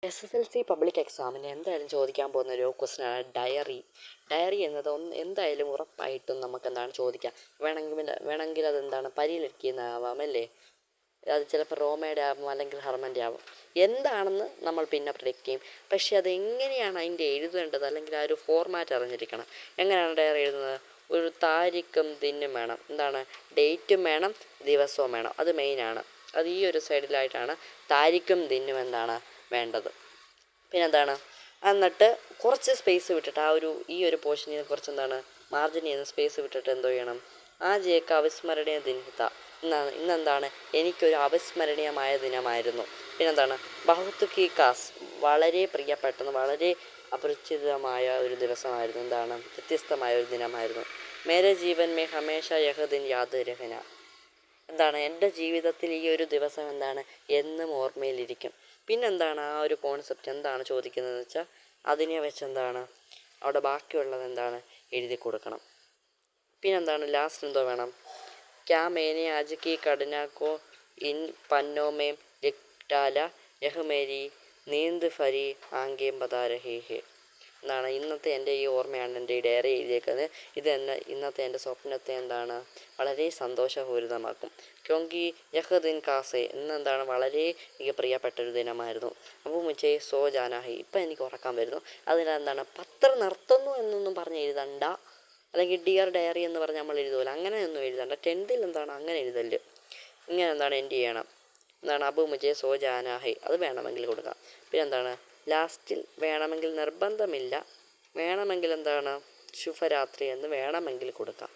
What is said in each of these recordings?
SSLC public എക്സാമിന് എന്തായാലും ചോദിക്കാൻ പോകുന്ന ഒരു ക്വസ്റ്റ്യനാണ് ഡയറി. ഡയറി എന്നത് എന്തായാലും ഉറപ്പായിട്ടും നമുക്കെന്താണ് ചോദിക്കാം. വേണമെങ്കിൽ അതെന്താണ് പരിഹരിക്കുന്നതാവാം അല്ലേ. അത് ചിലപ്പോൾ റോമയുടെ ആവും അല്ലെങ്കിൽ ഹർമൻ്റെ ആവും. എന്താണെന്ന് നമ്മൾ പിന്നെ പ്രെഡിക്റ്റ് ചെയ്യും. പക്ഷേ അത് എങ്ങനെയാണ് അതിൻ്റെ എഴുതേണ്ടത് അല്ലെങ്കിൽ ആ ഒരു ഫോർമാറ്റ് അറിഞ്ഞിരിക്കണം. എങ്ങനെയാണ് ഡയറി എഴുതുന്നത്? ഒരു താരിഖും ദിനും വേണം. എന്താണ്? ഡേറ്റും വേണം, ദിവസവും വേണം. അത് മെയിനാണ്. അത് ഈ ഒരു സൈഡിലായിട്ടാണ് താരിഖും ദിനും എന്താണ് വേണ്ടത്. പിന്നെന്താണ്? എന്നിട്ട് കുറച്ച് സ്പേസ് വിട്ടിട്ട് ഈ ഒരു പോർഷനിൽ നിന്ന് കുറച്ച് എന്താണ് മാർജിനിൽ നിന്ന് സ്പേസ് വിട്ടിട്ട് എന്തോ ചെയ്യണം? ആ ജേക്ക് അവിസ്മരണീയ ദിനഹിത ഇന്നെന്താണ് എനിക്കൊരു അവിസ്മരണീയമായ ദിനമായിരുന്നു. പിന്നെന്താണ്? ബഹുത് കി കാസ് വളരെ പ്രിയപ്പെട്ടെന്ന് വളരെ അപരിചിതമായ ഒരു ദിവസമായിരുന്നു. എന്താണ്? വ്യത്യസ്തമായ ഒരു ദിനമായിരുന്നു. മേരെ ജീവൻ മേ ഹമേഷ യഹ് ദിൻ യാദ് രഹന. എന്താണ്? എൻ്റെ ജീവിതത്തിൽ ഈ ഒരു ദിവസം എന്താണ് എന്നും ഓർമ്മയിലിരിക്കും. പിന്നെന്താണ് ആ ഒരു കോൺസെപ്റ്റ് എന്താണ് ചോദിക്കുന്നതെന്ന് വെച്ചാൽ അതിനെ വെച്ച് എന്താണ് അവിടെ ബാക്കിയുള്ളത് എന്താണ് എഴുതി കൊടുക്കണം. പിന്നെന്താണ് ലാസ്റ്റ് എന്തോ വേണം? ക്യാ മേനെ ആജ് കി കടനാക്കോ ഇൻ പന്നോമേം ലിഖ്ടാല യഹ് മേരി നീന്ത് ഫരി ആങ്കേം ബതാ രഹേ ഹേ. എന്താണ്? ഇന്നത്തെ എൻ്റെ ഈ ഓർമ്മയാണ് എൻ്റെ ഈ ഡയറി എഴുതിയേക്കുന്നത്. ഇത് ഇന്നത്തെ എൻ്റെ സ്വപ്നത്തെ എന്താണ് വളരെ സന്തോഷപൂരിതമാക്കും. ക്യോങ്കി യഹ് ദിൻ കാസേ ഇന്നെന്താണ് വളരെ എനിക്ക് പ്രിയപ്പെട്ടൊരു ദിനമായിരുന്നു. അപ്പോൾ മുझे സോ ജാനാ ഹൈ ഇപ്പം എനിക്ക് ഉറക്കാൻ വരുന്നു. അതിനെന്താണ് പത്രം നിർത്തുന്നു എന്നൊന്നും പറഞ്ഞ് എഴുതണ്ട. അല്ലെങ്കിൽ ഡിയർ ഡയറി എന്ന് പറഞ്ഞ് നമ്മൾ എഴുതുമല്ലോ, അങ്ങനെയൊന്നും എഴുതണ്ട. 10th എന്താണ് അങ്ങനെ എഴുതല്. ഇങ്ങനെ എന്താണ് എൻഡ് ചെയ്യണം. എന്താണ്? അബു മുझे സോ ജാനാ ഹൈ അത് വേണമെങ്കിൽ കൊടുക്കാം. പിന്നെ എന്താണ് ലാസ്റ്റിൽ വേണമെങ്കിൽ നിർബന്ധമില്ല, വേണമെങ്കിൽ എന്താണ് ശുഭരാത്രി എന്ന് വേണമെങ്കിൽ കൊടുക്കാം.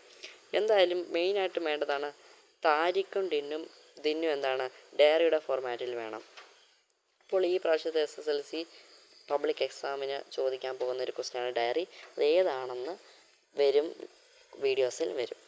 എന്തായാലും മെയിനായിട്ട് വേണ്ടതാണ് താരിഖും ദിന്നും എന്താണ് ഡയറിയുടെ ഫോർമാറ്റിൽ വേണം. അപ്പോൾ ഈ പ്രാവശ്യത്തെ SSLC പബ്ലിക് എക്സാമിന് ചോദിക്കാൻ പോകുന്ന ഒരു ക്വസ്റ്റ്യനാണ് ഡയറി. അത് ഏതാണെന്ന് വരും വീഡിയോസിൽ വരും.